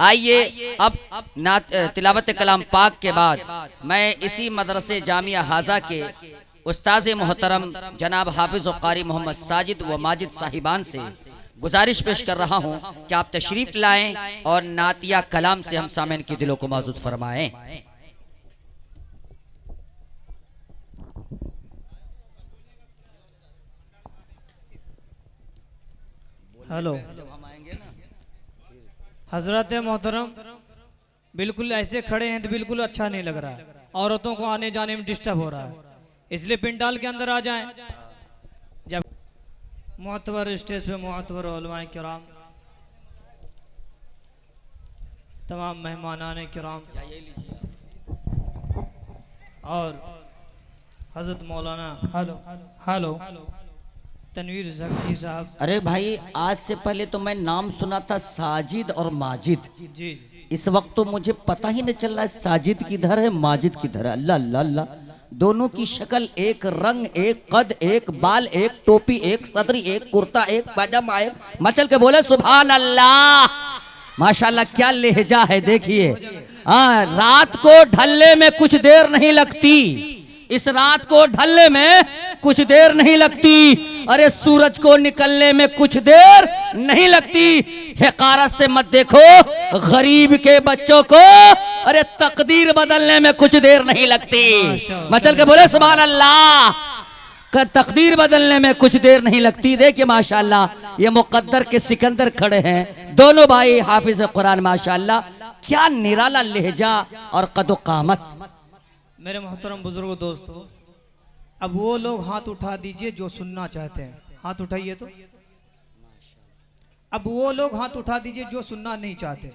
आइए अब तिलावत कलाम पाक के बाद मैं इसी मदरसे जामिया हाजा के उस्ताद मोहतरम जनाब हाफिज व कारी मोहम्मद साजिद व माजिद साहिबान से गुजारिश पेश कर रहा हूं कि आप तशरीफ लाएं और नातिया कलाम से हम सामईन के दिलों को माजूद फरमाएं। हेलो हजरत मोहतरम, बिल्कुल ऐसे खड़े हैं तो बिल्कुल अच्छा नहीं लग रहा है। औरतों को आने जाने में डिस्टर्ब हो रहा है, इसलिए पिंडाल के अंदर आ जाएं। जब मोहतबर स्टेज पे मोहतबर उलमाए किराम, तमाम मेहमानाने किराम और हजरत मौलाना हेलो हेलो तनवीर जकी साहब। अरे भाई, आज से पहले तो मैं नाम सुना था साजिद और माजिद, जी इस वक्त तो मुझे पता ही नहीं चल रहा है साजिद किधर है माजिद किधर है। अल्लाह अल्लाह अल्लाह, दोनों की शक्ल एक, रंग एक, कद एक, बाल एक, टोपी एक, सदरी एक, कुर्ता एक, पैजामा एक, मचल के बोले सुभान अल्लाह। माशाल्लाह क्या लहजा है, देखिए। रात को ढलने में कुछ देर नहीं लगती, इस रात को ढलने में कुछ देर नहीं लगती, अरे सूरज को निकलने में कुछ देर नहीं लगती। हकारत से मत देखो गरीब के बच्चों को, अरे तकदीर बदलने में कुछ देर नहीं लगती। मचल के बोले सुभान अल्लाह। तकदीर बदलने में कुछ देर नहीं लगती। देखिए माशाल्लाह, ये मुकद्दर के सिकंदर खड़े हैं, दोनों भाई हाफिज कुरान। माशाल्लाह क्या निराला लहजा और कदो कामत। मेरे मोहतरम बुजुर्ग दोस्तों, अब वो लोग हाथ उठा दीजिए जो सुनना चाहते हैं, हाथ उठाइए तो। अब वो लोग हाथ उठा दीजिए जो सुनना नहीं चाहते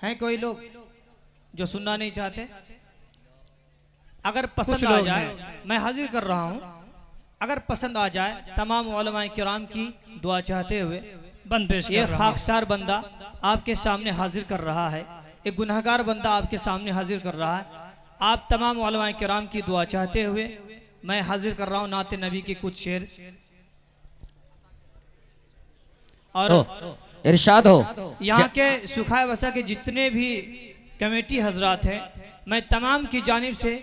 हैं। कोई लोग जो सुनना नहीं चाहते, अगर पसंद आ जाए, मैं हाजिर कर रहा हूं, अगर पसंद आ जाए, तमाम उलमाए किराम की दुआ चाहते हुए ये खाकसार बंदा आपके सामने हाजिर कर रहा है, एक गुनहगार बंदा आपके सामने हाजिर कर रहा है। आप तमाम उलमाए किराम की दुआ चाहते हुए मैं हाजिर कर रहा हूँ नाते नबी के कुछ शेर और इरशाद हो। यहाँ के सुखाए वसा के जितने भी कमेटी हजरात हैं, मैं तमाम की जानिब से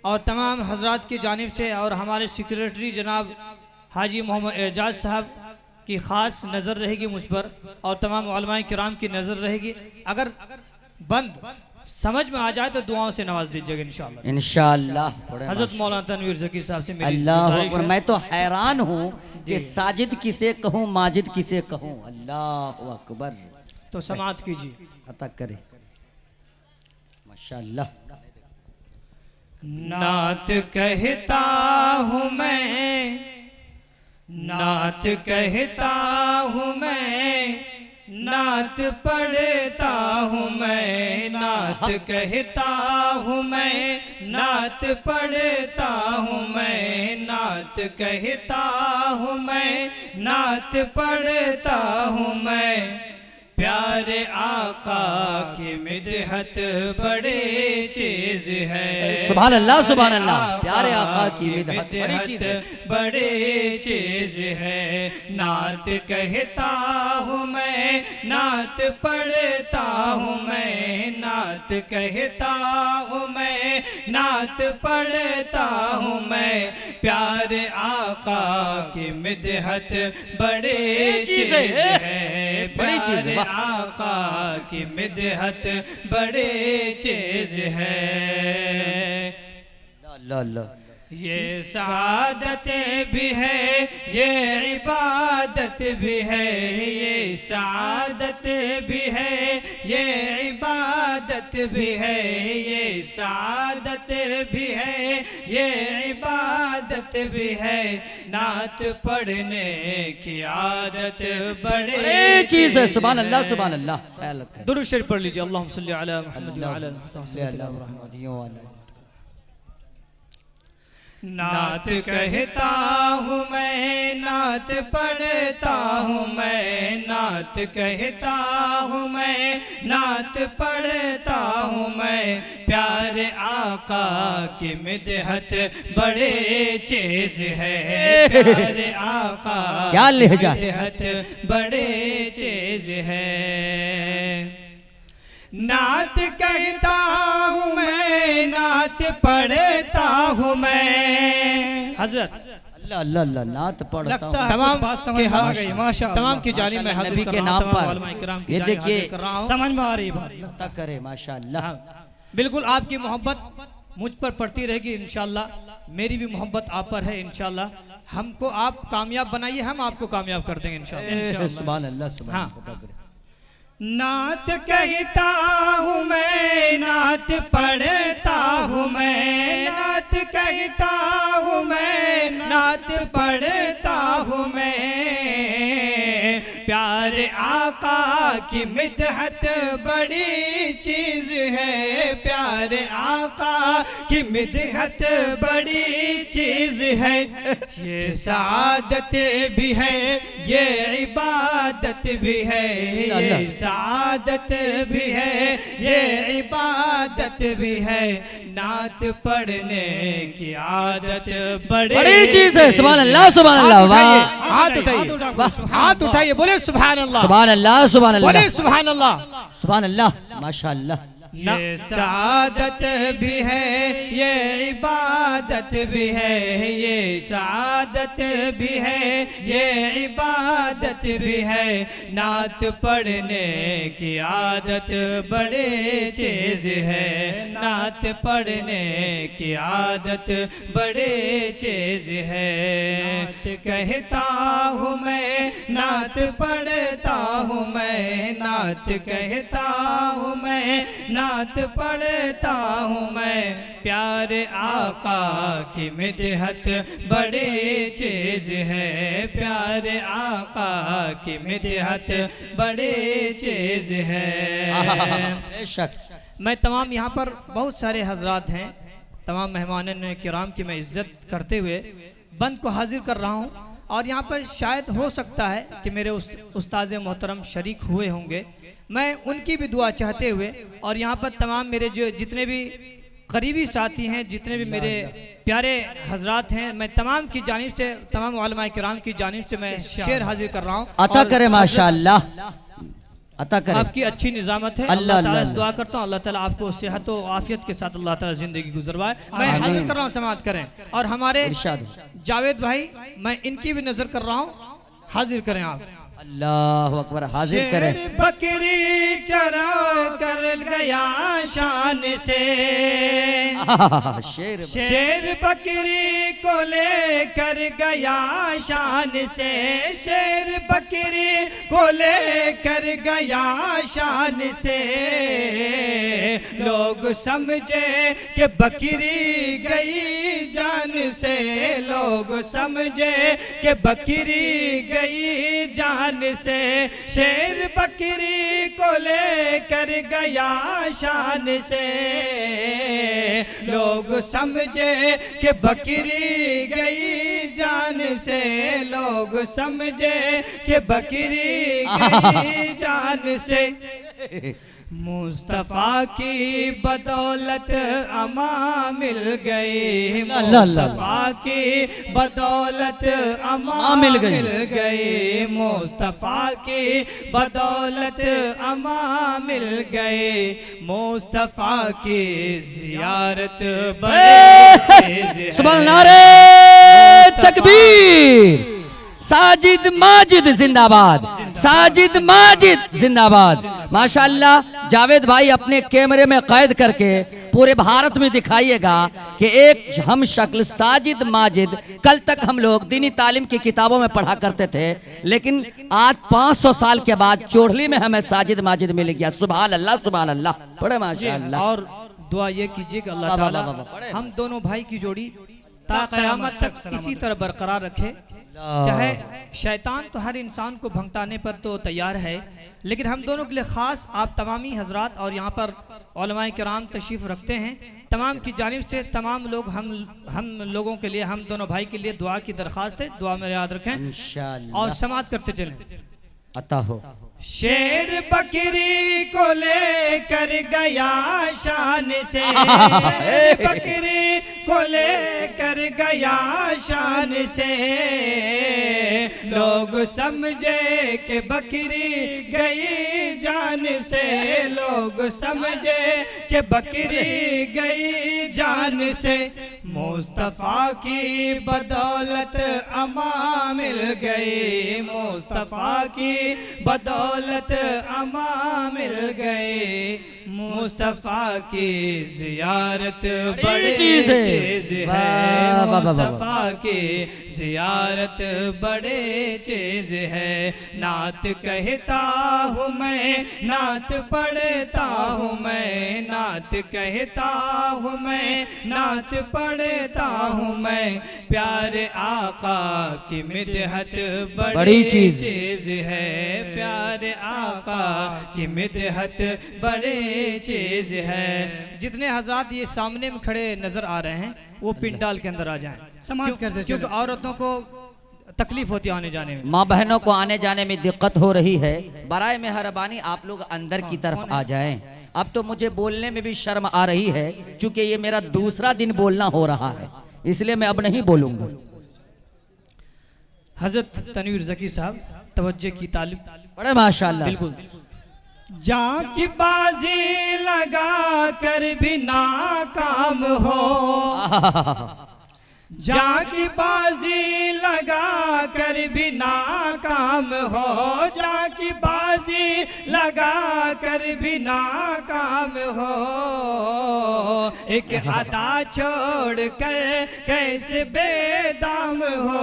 और तमाम हजरात की जानिब से और हमारे सेक्रेटरी जनाब हाजी मोहम्मद एजाज साहब की ख़ास नज़र रहेगी मुझ पर और तमाम उलमाए किराम की नज़र रहेगी। अगर बंद समझ में आ जाए तो दुआओं से नवाज दीजिएगा इंशाअल्लाह इंशाअल्लाह। हजरत मौलाना तनवीर जकी साहब से मेरी अल्लाह अकबर। मैं तो हैरान हूँ कि साजिद किसे कहूँ माजिद किसे कहूँ। अल्लाह अकबर। तो समाअत कीजिए, अता करे। माशाअल्लाह। नात कहता हूँ मैं, नात कहता हूँ मैं, नात पढ़ता हूँ मैं, नात कहता हूँ मैं, नात पढ़ता हूँ मैं, नात कहता हूँ मैं, नात पढ़ता हूँ मैं। प्यारे आका की मिदहत बड़े चीज है। सुभान अल्लाह सुभान अल्लाह। प्यारे आका की मिदहत बड़ी चीज है, बड़े चीज है। नात कहता हूँ मैं, नात पढ़ता हूँ मैं, नात कहता हूँ मैं, नात पढ़ता हूँ मैं। प्यारे आका की मिदहत बड़े चीज है, बड़ी चीज है। आका की मिदहत बड़े चीज है। ला ला। ये सादत भी है, ये इबादत भी है, ये सादत भी है, ये इबादत भी है, ये सादत भी है, ये इबादत भी है। नात पढ़ने की आदत बड़े चीज है। सुभान अल्लाह सुभान अल्लाह। दुरूद शरीफ पढ़ लीजिए। अल्लाहुम्मा सल्ली अला मुहम्मद व अला मुहम्मद। नात कहता हूँ मैं, नात पढ़ता हूँ मैं, नात कहता हूँ मैं, नात पढ़ता हूँ मैं। प्यारे आका की मिदहत बड़े चीज है, प्यारे आका क्या लहजा, मिदहत बड़े चीज है। नात कहता हूँ मैं, नात पढ़ता हूँ मैं। हजरत अल्लाह अल्लाह अल्लाह, नात पढ़ता लगता हूँ। है तमाम कुछ बात समझ के में आ गई, माशाअल्लाह। तमाम की जानिब में हाजिर नबी कर के रहा हूं, नाम तमाम पर उलमा इकराम की ये जानिब देखिए हाजिर कर रहा हूं। समझ में आ रही बात। लगता करे माशाअल्लाह। हाँ, बिल्कुल आपकी मोहब्बत मुझ पर पड़ती रहेगी इंशाल्लाह, मेरी भी मोहब्बत आप पर है इंशाल्लाह। हमको आप कामयाब बनाइए, हम आपको कामयाब कर देंगे इंशाल्लाह। सुभान अल्लाह सुभान हाँ। अल्लाह। नात कहता हूँ मैं, नात पढ़ता हूँ मैं, नात कहता हूँ मैं, नात पढ़ता हूँ मैं। प्यारे आका की मिदहत बड़ी चीज है, प्यारे आका की मिदहत बड़ी चीज है। ये सआदत भी है, ये इबादत भी है, ये सआदत भी है, ये इबादत भी है। नात पढ़ने की आदत बड़ी चीज है। सुभान अल्लाह सुभान अल्लाह। वाह हाथ उठाइए, हाथ उठाइए, बोले सुभान अल्लाह, सुभान अल्लाह सुभान अल्लाह, बोले सुभान अल्लाह, सुभान अल्लाह माशाअल्लाह। ये सआदत भी है, ये इबादत भी है, ये सआदत भी है, ये इबादत भी है। नात पढ़ने की आदत बड़े चीज है, नात पढ़ने की आदत बड़े चीज है। नात कहता हूँ मैं, नात पढ़ता हूँ मैं, नात कहता हूँ मैं, नात पढ़ता हूँ मैं। प्यारे आका की मिदहत बड़ी चीज है, प्यारे आका की मिदहत बड़ी चीज है। बेशक। मैं तमाम यहाँ पर बहुत सारे हजरात हैं, तमाम मेहमानन किराम की मैं इज्जत करते हुए बंद को हाजिर कर रहा हूँ। और यहाँ पर शायद हो सकता है कि मेरे उस्ताद मोहतरम शरीक हुए होंगे, मैं उनकी भी दुआ चाहते हुए, और यहाँ पर तमाम मेरे जो जितने भी करीबी साथी हैं, जितने भी मेरे प्यारे हजरात हैं, मैं तमाम की जानिब से, तमाम उलमा किराम की जानिब से मैं शेर हाजिर कर रहा हूँ। अता करे माशाअल्लाह, अता करे। आपकी अच्छी निजामत है, अल्लाह ताला से दुआ करता हूँ अल्लाह ताला आपको सेहत और आफियत के साथ अल्लाह ताला जिंदगी गुजरवाए। मैं हाजिर कर रहा हूँ, समाअत करें। और हमारे इरशाद। जावेद भाई, मैं इनकी भी नजर कर रहा हूँ, हाजिर करें आप। अल्लाह अकबर, हाजिर करें। बकरी चरा कर गया शान से, शेर शेर बकरी को लेकर गया शान से, शेर बकरी को लेकर गया शान से। लोग समझे कि बकरी गई जान से, लोग समझे कि बकरी गई जान से। शेर बकरी को लेकर गया शान से, लोग समझे कि बकरी गई जान से, लोग समझे कि बकरी गई जान से। मुस्तफा की बदौलत अमा मिल गई, मुस्तफा की बदौलत अमा मिल गई, मुस्तफा की बदौलत अमा मिल गई। मुस्तफा की जियारत बड़ी सुभान नारे तकबीर। साजिद माजिद जिंदाबाद, साजिद माजिद जिंदाबाद। माशाअल्लाह जावेद भाई अपने कैमरे में कैद करके पूरे भारत में दिखाइएगा कि एक हम शक्ल साजिद माजिद, कल तक हम लोग दीनी तालीम की किताबों में पढ़ा करते थे, लेकिन आज 500 साल के बाद चोढ़ली में हमें साजिद माजिद मिल गया। सुभान अल्लाह सुभान अल्लाह, पढ़े माशाअल्लाह। और दुआ ये कीजिए कि अल्लाह ताला हम दोनों भाई की जोड़ी ता क़यामत तक इसी तरह बरकरार रखे। चाहे शैतान तो हर इंसान को भंगटाने पर तो तैयार है, लेकिन हम दोनों के लिए ख़ास आप तमामी हजरात और यहाँ पर उलमाए किराम तशरीफ़ रखते हैं, तमाम की जानिब से तमाम लोग हम लोगों के लिए, हम दोनों भाई के लिए दुआ की दरख्वास्त है। दुआ में याद रखें इंशाअल्लाह। और समाअत करते चलें। अता हो। शेर बकरी को लेकर गया शान से, शेर बकरी को लेकर गया शान से, लोग समझे कि बकरी गई जान से, लोग समझे कि बकरी गई जान से। मुस्तफ़ा की बदौलत अमा मिल गई, मुस्तफ़ा की बदौलत अमा मिल गई। मुस्तफ़ा की ज़ियारत बड़ी चीज़ है, मुस्तफ़ा की ज़ियारत बड़ी चीज़ है। नात कहता हूँ मैं, नात पढ़ता हूँ मैं, नात कहता हूँ मैं, नात पढ़ता हूँ मैं। प्यारे आका की मिदहत बड़ी चीज़ है, प्यारे आका की मिदहत बड़ी चीज़ है। जितने हज़रात ये सामने में खड़े नजर आ रहे हैं वो पिंडाल के अंदर आ जाएं, समाप्त करते, क्योंकि औरतों को तकलीफ होती है आने जाने में, माँ बहनों को आने जाने में दिक्कत हो रही है। बराए मेहरबानी आप लोग अंदर की तरफ आ जाएं। अब तो मुझे बोलने में भी शर्म आ रही है, क्योंकि ये मेरा दूसरा दिन बोलना हो रहा है, इसलिए मैं अब नहीं बोलूंगा। हजरत तनवीर ज़की साहब तवज्जो की तालिब, बड़े माशाल्लाह। बिल्कुल। जहाँ की बाजी लगा कर भी नाकाम हो, जहाँ की बाजी लगा कर भी नाकाम हो, जहाँ की बाजी लगा कर भी नाकाम हो। एक अदा छोड़ कर कैसे बेदाम हो,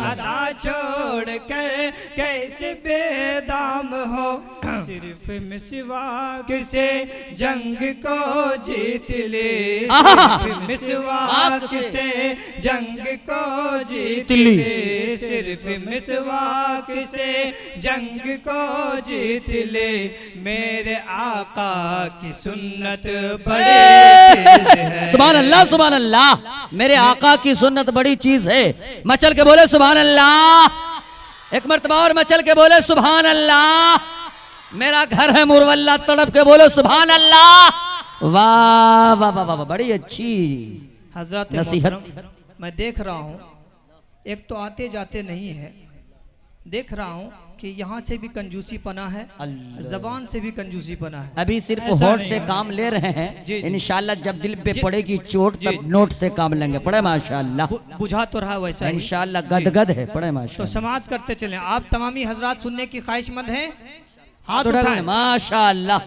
अदा छोड़ कर कैसे बेदाम हो। सिर्फ मिसवाक से जंग को जीत ले, सिर्फ मिसवाक से जंग को जीत ले, सिर्फ मिसवाक से जंग को जीत ले। मेरे आका की सुन्नत बड़ी चीज है। सुभान अल्लाह, सुभान अल्लाह। मेरे आका की सुन्नत बड़ी चीज है। मचल के बोले सुभान अल्लाह। एक मर्तबा और मचल के बोले सुभान अल्लाह। मेरा घर है मुरवल्ला, तड़प के बोले सुभान अल्लाह। वाह वाह वाह वाह, बड़ी अच्छी हजरत नसीहत। मैं देख रहा हूँ, एक तो आते जाते नहीं है, देख रहा हूँ कि यहाँ से भी कंजूसी पना है, जबान से भी कंजूसी पना है। अभी सिर्फ होठ से काम ले रहे हैं, इंशाल्लाह जब दिल पे पड़ेगी चोट तब नोट से काम लेंगे। पड़े माशाल्लाह, बुझा तो रहा वैसा इंशाल्लाह गदगद है। पड़े माशाल्लाह। तो समाप्त करते चले। आप तमामी हजरात सुनने की ख्वाहिशमंद हैं, हाथ उठाएं। माशाल्लाह,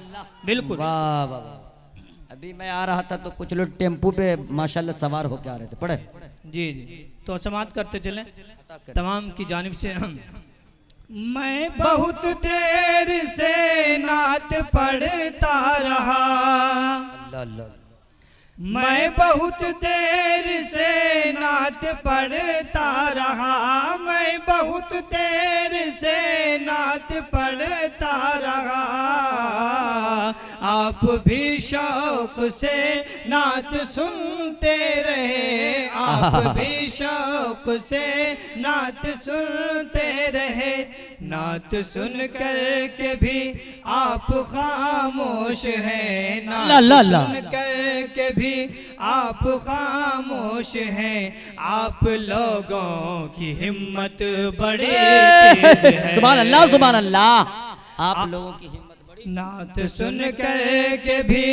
बिल्कुल। वाह वाह। अभी मैं आ रहा था तो कुछ लोग टेम्पू पे माशाल्लाह सवार होके आ रहे थे। पढ़े जी जी। तो समाप्त करते चलें तमाम की जानिब से। मैं बहुत देर से नात पढ़ता रहा, मैं बहुत देर से नात पढ़ता रहा, मैं बहुत देर से नात पढ़ता रहा। आप भी शौक से नात सुनते रहे, आप भी शौक से नात सुनते रहे। नात सुन कर के भी आप खामोश हैं, नात सुन कर के भी आप खामोश हैं। आप लोगों की हिम्मत बड़ी चीज है। सुभान अल्लाह, सुभान अल्लाह। आप लोगों की हिम्मत बड़ी। नात सुन कर के भी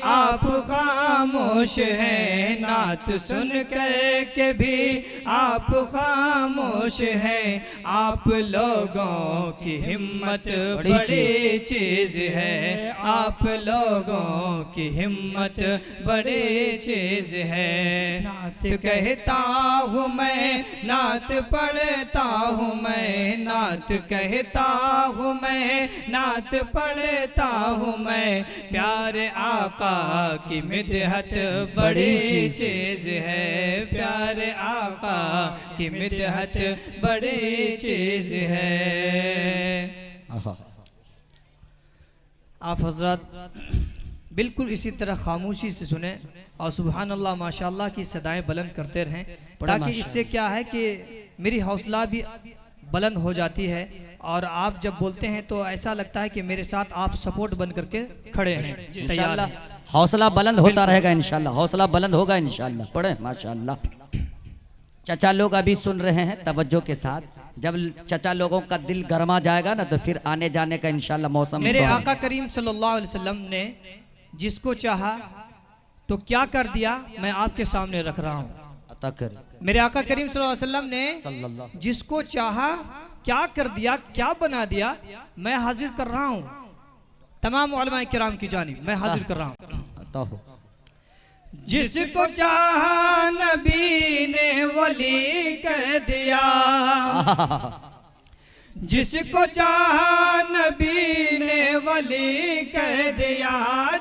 आप खामोश हैं, नात सुन कर के भी आप खामोश हैं। आप लोगों की हिम्मत बड़ी चीज है, आप लोगों की हिम्मत बड़ी चीज है। नात कहता हूँ मैं, नात पढ़ता हूँ मैं, नात कहता हूँ मैं, नात पढ़ता हूँ मैं। प्यारे आका की मिदहत बड़ी चीज है, प्यारे आका की मिदहत बड़ी चीज है। आप हजरत बिल्कुल इसी तरह खामोशी से सुने और सुभान अल्लाह माशाअल्लाह की सदाएं बुलंद करते रहें, ताकि इससे क्या है कि मेरी हौसला भी बुलंद हो जाती है और आप जब बोलते हैं तो ऐसा लगता है कि मेरे साथ आप सपोर्ट बन करके खड़े हैं, तैयार इंशाल्लाह हैं। हौसला बुलंद होता रहेगा, इंशाल्लाह हौसला बुलंद होगा इंशाल्लाह। पढ़े माशाल्लाह। चचा लोग अभी सुन रहे हैं तवज्जो के साथ, जब चचा लोगों का दिल गरमा जाएगा ना तो फिर आने जाने का इंशाल्लाह मौसम। मेरे आका करीम सल्लल्लाहु अलैहि वसल्लम ने जिसको चाहा तो क्या कर दिया, मैं आपके सामने रख रहा हूँ। अता कर मेरे आका करीम सल्लल्लाहु अलैहि वसल्लम ने सल्लल्लाहु जिसको चाहा क्या कर दिया, क्या बना दिया, मैं हाजिर कर रहा हूँ। तमाम उलमा किराम की जानिब मैं हाजिर कर रहा हूँ। अता हो। जिसको चाहा नबी ने वली कर दिया, जिसको चाहा नबी ने वली कर दिया,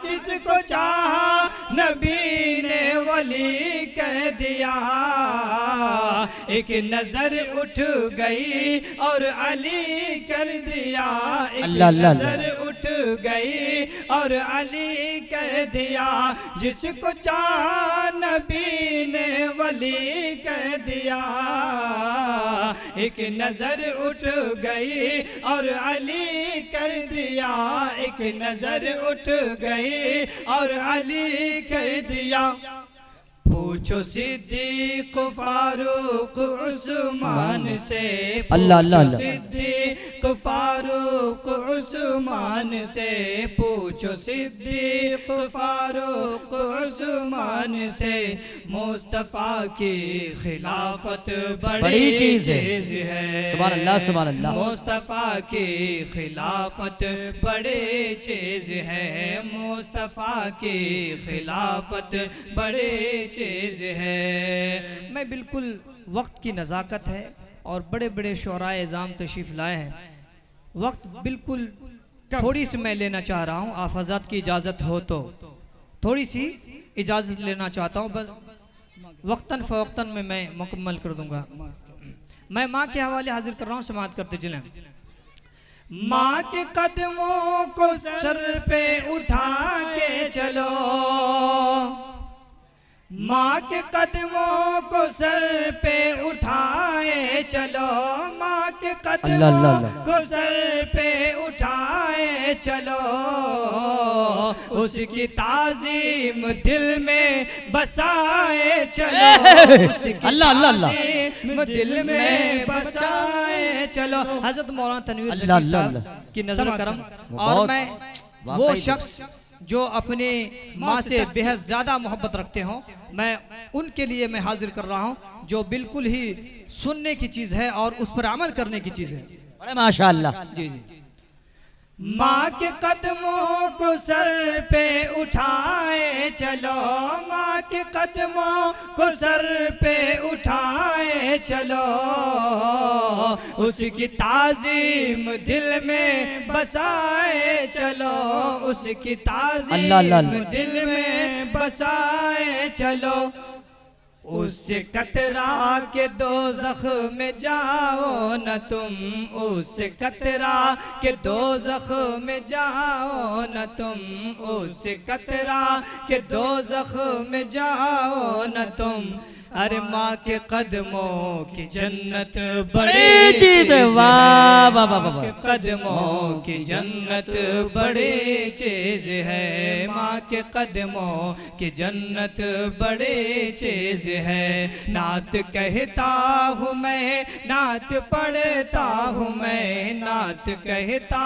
जिसको चाहा नबी ने वली कर दिया। एक नजर उठ गई और अली कर दिया, एक अल्लाह अल्लाह नजर उठ गई और अली कर दिया। जिसको चाहा नबी ने वली कर दिया, एक नजर उठ गई और अली कर दिया, एक नजर उठ गई और अली कर दिया। पूछो सिद्दीक फारूक उस्मान से, अल्लाह अल्लाह पूछो अल्लाह। सिद्दीक फारूक उस्मान से, पूछो सिद्दीक फारूक उस्मान से। मुस्तफ़ा की खिलाफत बड़ी चीज है, सुभान अल्लाह सुभान अल्लाह। मुस्तफ़ा की खिलाफत बड़े चीज है, मुस्तफ़ा की खिलाफत बड़े चीज है। मैं बिल्कुल वक्त की नज़ाकत है और बड़े बड़े शुअराए इज़ाम तशरीफ़ लाए हैं, वक्त बिल्कुल थोड़ी सी मैं लेना चाह रहा हूँ। आप हज़रात की इजाज़त हो तो थोड़ी सी इजाज़त लेना चाहता हूँ, बस वक्तन फ़वक्तन में मैं मुकम्मल कर दूँगा। मैं माँ के हवाले हाजिर कर रहा हूँ, समाअत करते चलें। माँ के कदमों को सर पे उठा के चलो, माँ के कदमों को सर पे उठाए चलो, माँ के अल्लाह अल्लाह कदमों को सर पे उठाए चलो। उसकी ताज़ीम दिल में बसाए चलो, उसकी अल्लाह अल्लाह अल्लाह। ताज़ीम दिल में बसाए चलो। हज़रत मौलाना तनवीर अल्लाह ज़कीर अल्लाह साहब की नज़र करम। बहुत और मैं वो वाकई शख्स जो अपने माँ से बेहद ज़्यादा मोहब्बत रखते हों, मैं उनके लिए मैं हाजिर कर रहा हूँ, जो बिल्कुल ही सुनने की चीज़ है और उस पर अमल करने की चीज़ है। बड़े माशाअल्लाह। जी जी। माँ के कदमों को सर पे उठाए चलो, माँ के कदमों को सर पे उठाए चलो। उसकी ताज़ीम दिल में बसाए चलो, उसकी अल्लाह अल्लाह ताज़ीम अल्लाह। दिल में बसाए चलो। उससे कतरा के दोज़ख में जाओ न तुम, उससे कतरा के दोज़ख में जाओ न तुम, उससे कतरा के दोज़ख में जाओ न तुम। अरे माँ के कदमों की जन्नत बड़ी चीज है, वाह वाह वाह माँ वाह। के कदमों की जन्नत बड़ी चीज है, माँ के कदमों की जन्नत बड़ी चीज है। नात कहता हूँ मैं, नात पढ़ता हूँ मैं, नात कहता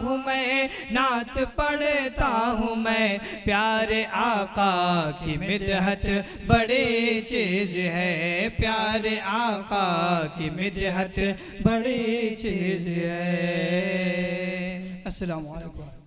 हूँ मैं, नात पढ़ता हूँ मैं। प्यारे आका की मिदहत बड़ी चीज है, प्यारे आका की मिदहत बड़ी चीज है। अस्सलामु अलैकुम।